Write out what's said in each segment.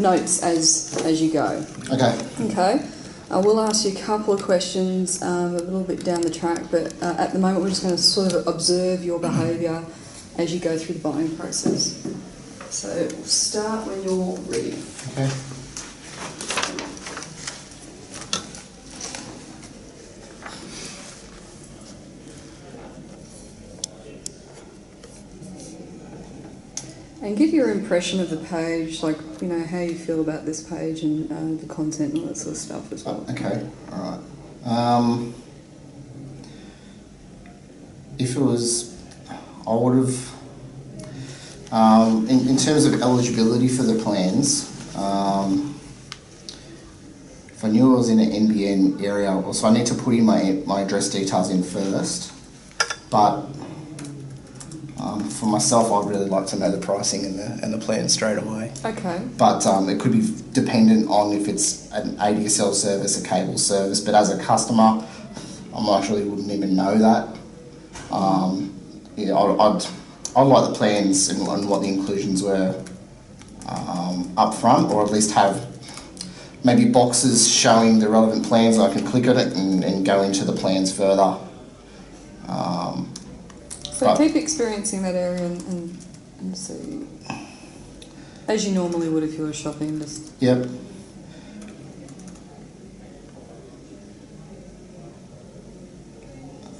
notes as you go. Okay. Okay. We'll ask you a couple of questions a little bit down the track, but at the moment we're just going to sort of observe your behaviour as you go through the buying process. So we'll start when you're ready. Okay. And give your impression of the page, like, you know, how you feel about this page and the content and all that sort of stuff as well. Okay, alright. If it was, I would have, in terms of eligibility for the plans, if I knew I was in an NBN area, so I need to put in my address details in first, but for myself, I'd really like to know the pricing and the plan straight away. Okay. But it could be dependent on if it's an ADSL service, a cable service. But as a customer, I actually wouldn't even know that. Yeah, I'd like the plans and what the inclusions were up front, or at least have maybe boxes showing the relevant plans. I can click on it and go into the plans further. So keep experiencing that area and see, as you normally would if you were shopping. Just Yep.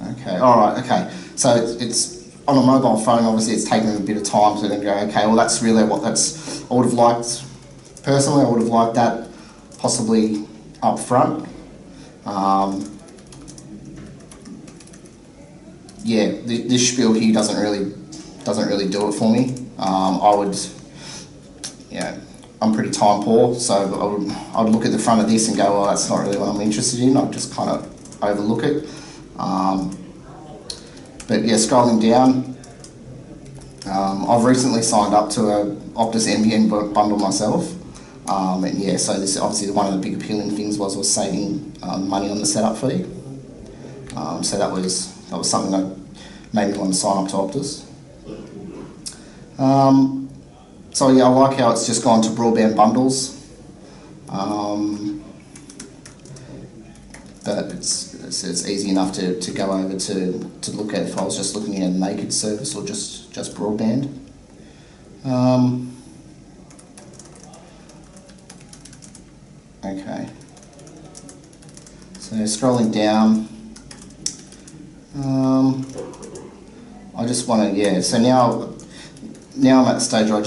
Okay, alright, okay. So it's on a mobile phone, obviously it's taken a bit of time to then go, okay, well that's really what I would have liked, personally I would have liked that possibly up front. Yeah, this spiel here doesn't really do it for me. I would, yeah, I'm pretty time poor, so I'd look at the front of this and go, well, that's not really what I'm interested in. I'd just kind of overlook it. But yeah, scrolling down, I've recently signed up to a Optus NBN bundle myself. And yeah, so this obviously one of the big appealing things was saving money on the setup fee. So that was something that made me want to sign up to Optus. So yeah, I like how it's just gone to broadband bundles. But it's easy enough to go over to look at if I was just looking at a naked service or just broadband. Okay. So scrolling down. I just want to, yeah, so now I'm at the stage where I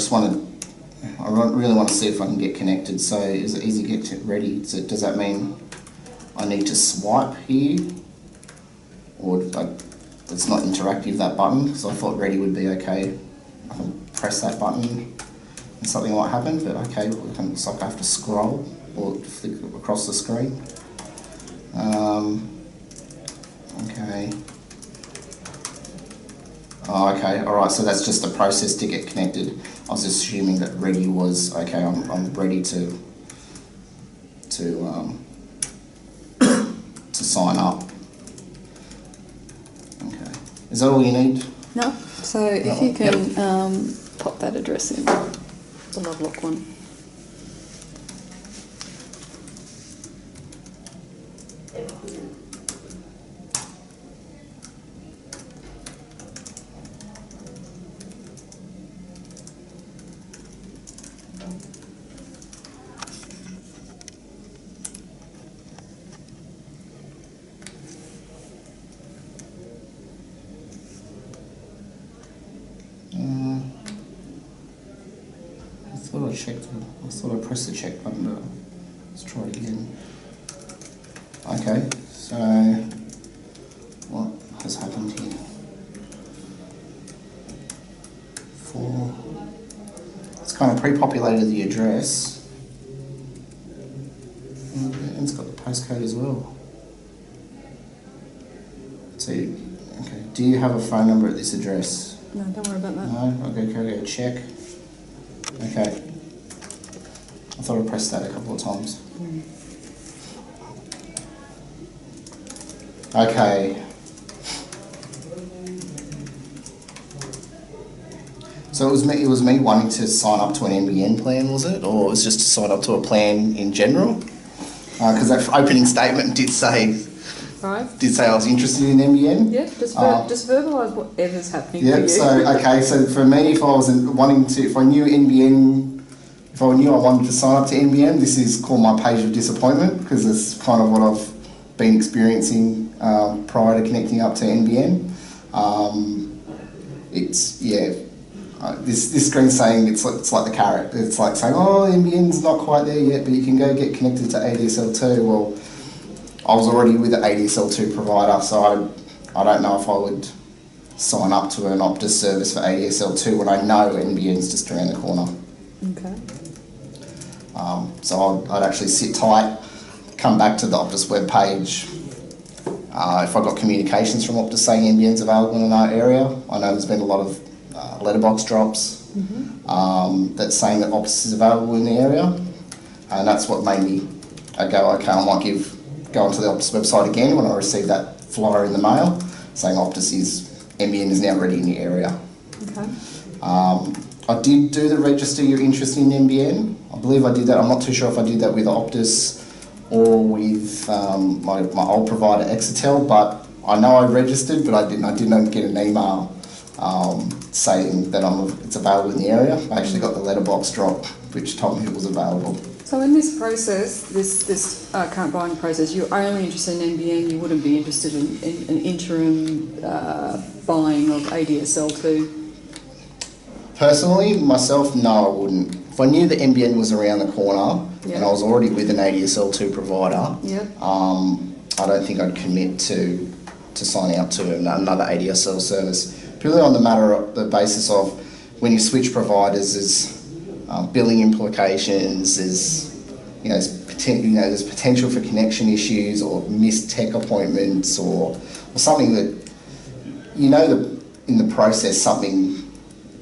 really want to see if I can get connected. So is it easy to get ready? So does that mean I need to swipe here? Or it's not interactive, that button? Because I thought ready would be okay. I can press that button and something might happen, but okay, it looks like I have to scroll or flick across the screen. Okay. Oh, okay, alright, so that's just the process to get connected. I was assuming that ready was, okay, I'm ready to sign up. Okay. Is that all you need? no. So if you can pop that address in, the Lovelock one. I thought I pressed the check button, but let's try it again. Okay, so what has happened here? It's kind of pre-populated the address, and it's got the postcode as well. So, okay, do you have a phone number at this address? No, don't worry about that. No? Okay, check. Okay. I thought I pressed that a couple of times. Okay. So it was me wanting to sign up to an NBN plan, was it? Or it was just to sign up to a plan in general? Because that opening statement did say Right? I was interested in NBN. Yeah, just verbalise whatever's happening for Yeah, you. so for me, if I knew NBN, if I knew I wanted to sign up to NBN, this is called my page of disappointment, because it's kind of what I've been experiencing prior to connecting up to NBN. This screen's saying it's like the carrot. It's like saying, oh, NBN's not quite there yet, but you can go get connected to ADSL2. Well, I was already with the ADSL2 provider, so I don't know if I would sign up to an Optus service for ADSL2 when I know NBN's just around the corner. Okay. So I'd actually sit tight, come back to the Optus webpage. If I got communications from Optus saying NBN's available in our area, I know there's been a lot of letterbox drops that's saying that Optus is available in the area, and that's what made me go, okay, I might go onto the Optus website again when I receive that flyer in the mail saying NBN is now ready in the area. Okay. I did do the register your interest in NBN. I believe I did that. I'm not too sure if I did that with Optus or with my old provider Exetel, but I know I registered, but I didn't get an email saying that it's available in the area. I actually got the letterbox drop which told me it was available. So in this process, this current buying process, you're only interested in NBN, you wouldn't be interested in an interim buying of ADSL2? Personally, myself, no, I wouldn't. If I knew that NBN was around the corner and I was already with an ADSL2 provider, I don't think I'd commit to signing up to another ADSL service. Purely on the basis of when you switch providers, there's billing implications, there's potential for connection issues or missed tech appointments or something that, in the process, something,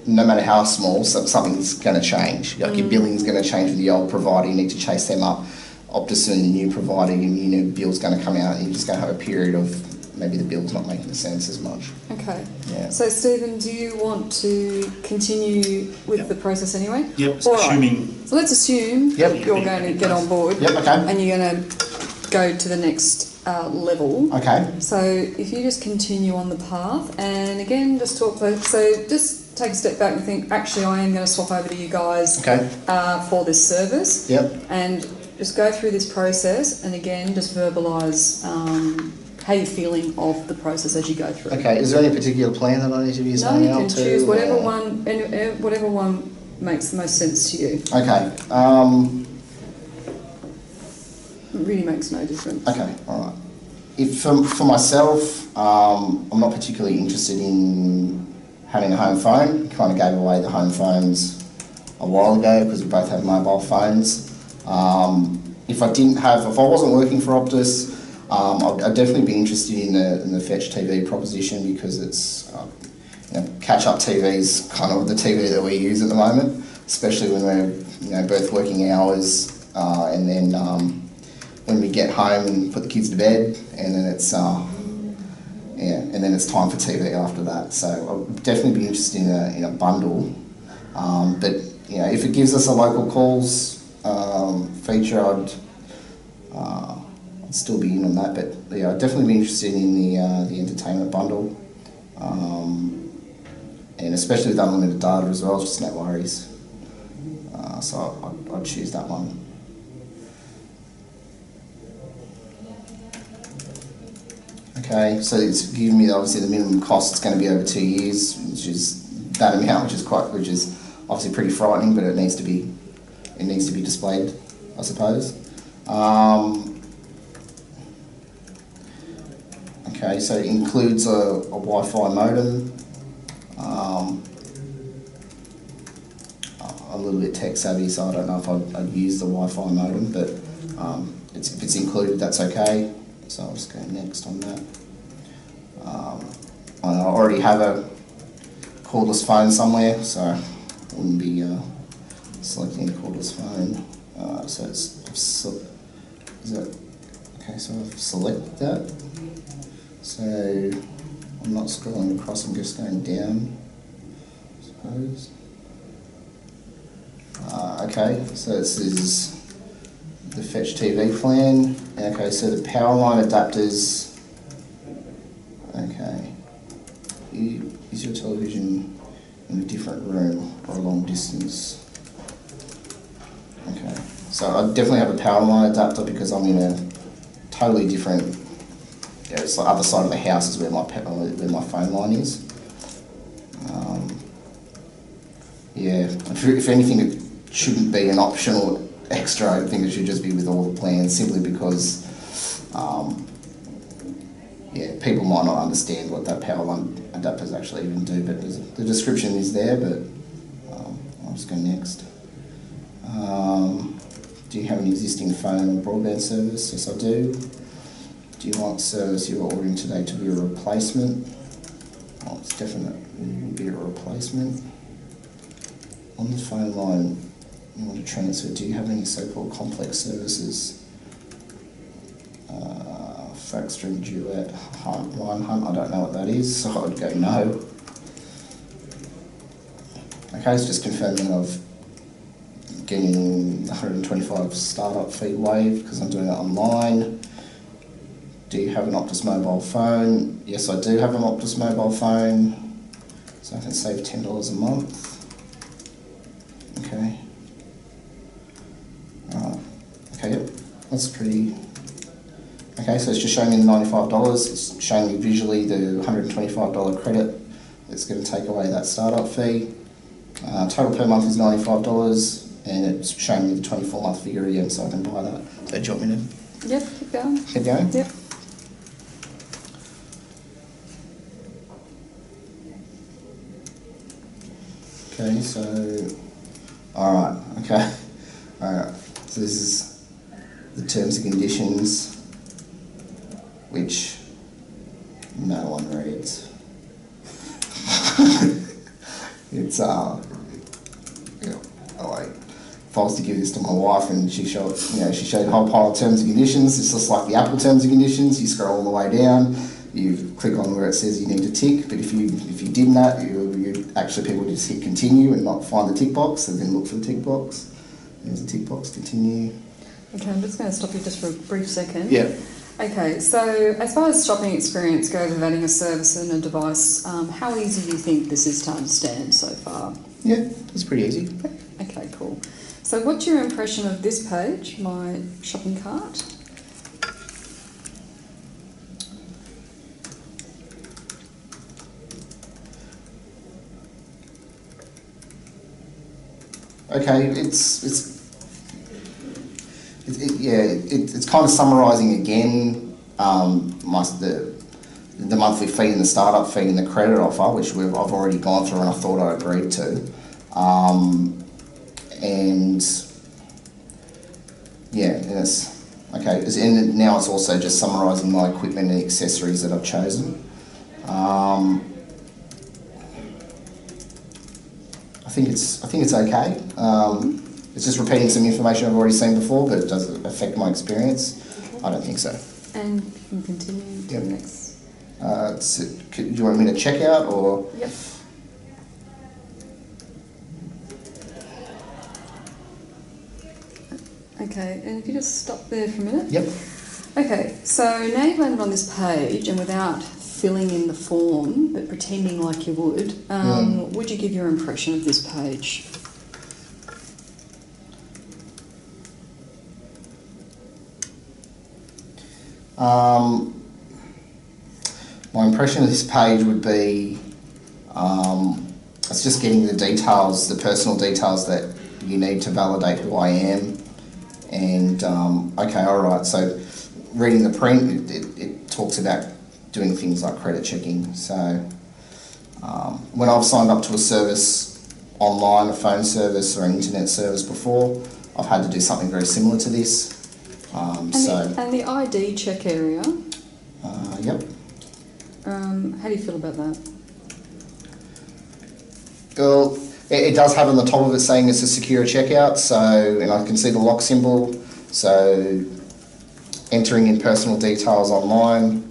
no matter how small, something's going to change. Like your billing's going to change with the old provider, you need to chase them up. Optus and the new provider, your new bill's going to come out and you're just going to have a period of maybe the bill's not making sense as much. Okay. Yeah. So Stephen, do you want to continue with the process anyway? Yep, All assuming... Right. So let's assume you're going to get on board and you're going to go to the next level. Okay. So if you just continue on the path and again just talk, so just take a step back and think, actually I am going to swap over to you guys for this service. Yep. And just go through this process and again just verbalise how you're feeling of the process as you go through. Okay, is there any particular plan that I need to be signing up to? No, you can choose whatever one makes the most sense to you. Okay. It really makes no difference. Okay, all right. If for myself, I'm not particularly interested in having a home phone. Kind of gave away the home phones a while ago because we both have mobile phones. If I wasn't working for Optus, I'd definitely be interested in the Fetch TV proposition because it's catch-up TV is kind of the TV that we use at the moment, especially when we're both working hours and then when we get home and put the kids to bed and then it's and then it's time for TV after that. So I'll definitely be interested in a bundle, but if it gives us a local calls feature, I'd still be in on that, but I'd definitely be interested in the entertainment bundle, and especially with unlimited data as well, just no worries. So I'd choose that one. Okay, so it's giving me obviously the minimum cost. It's going to be over 2 years, which is that amount, which is obviously pretty frightening, but it needs to be displayed, I suppose. Okay, so it includes a Wi-Fi modem. I'm a little bit tech savvy, so I don't know if I'd use the Wi-Fi modem, but if it's included, that's okay. So I'll just go next on that. I already have a cordless phone somewhere, so I wouldn't be selecting a cordless phone. So I've selected that. So I'm not scrolling across, I'm just going down, I suppose. Okay, so this is the Fetch TV plan. Okay, so the power line adapters. Okay, is your television in a different room or a long distance? Okay, so I definitely have a power line adapter because I'm in a totally different, it's the other side of the house is where my phone line is. Yeah, if anything, it shouldn't be an optional extra. I think it should just be with all the plans, simply because, yeah, people might not understand what that power line adapters actually even do. But the description is there. But I'll just go next. Do you have an existing phone or broadband service? Yes, I do. Do you want service you are ordering today to be a replacement? Oh, it's definitely be a replacement. On the phone line, you want to transfer. Do you have any so-called complex services? Faxstream, Duet, Line Hunt. I don't know what that is, so I would go no. Okay, it's just confirming of getting 125 startup fee waived because I'm doing it online. Do you have an Optus mobile phone? Yes, I do have an Optus mobile phone, so I can save $10 a month. Okay. Okay, yep, that's pretty. Okay, so it's just showing me the $95. It's showing me visually the $125 credit. It's going to take away that startup fee. Total per month is $95, and it's showing me the 24-month figure again, so I can buy that. So do you want me to? Yep, keep going. Keep going? Yep. Okay, so, alright, okay. Alright, so this is the terms and conditions, which no one reads. It's, you know, like, if I was to give this to my wife and she showed a whole pile of terms and conditions, it's just like the Apple terms and conditions. You scroll all the way down, you click on where it says you need to tick, but if you did that, you actually, people just hit continue and not find the tick box and then look for the tick box. There's a tick box, continue. Okay, I'm just going to stop you just for a brief second. Yeah. Okay, so as far as shopping experience goes with adding a service and a device, how easy do you think this is to understand so far? Yeah, it's pretty easy. Okay, cool. So what's your impression of this page, my shopping cart? Okay, it's kind of summarising again the monthly fee and the startup fee and the credit offer, which I've already gone through and I thought I agreed to, and yeah, and it's okay. And now it's also just summarising my equipment and accessories that I've chosen. I think it's okay. It's just repeating some information I've already seen before, but does it affect my experience? Okay. I don't think so. And you can continue to the next. Do you want me to check out or? Yep. Okay, and if you just stop there for a minute. Yep. Okay, so now you've landed on this page, and without filling in the form, but pretending like you would you give your impression of this page? My impression of this page would be it's just getting the details, the personal details that you need to validate who I am. And okay, all right. So reading the print, it talks about doing things like credit checking. So when I've signed up to a service online, a phone service or an internet service before, I've had to do something very similar to this. And the ID check area. Yep. How do you feel about that? Well, it does have on the top of it saying it's a secure checkout, so, and I can see the lock symbol, so entering in personal details online,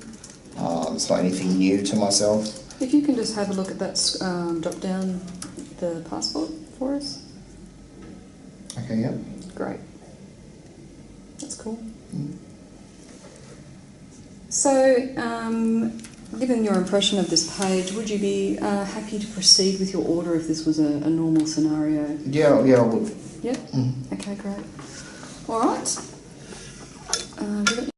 it's not anything new to myself. If you can just have a look at that, drop down the passport for us. Okay, yeah. Great. That's cool. Mm. So, given your impression of this page, would you be happy to proceed with your order if this was a normal scenario? Yeah, I would. Yep. Mm. Okay, great. All right.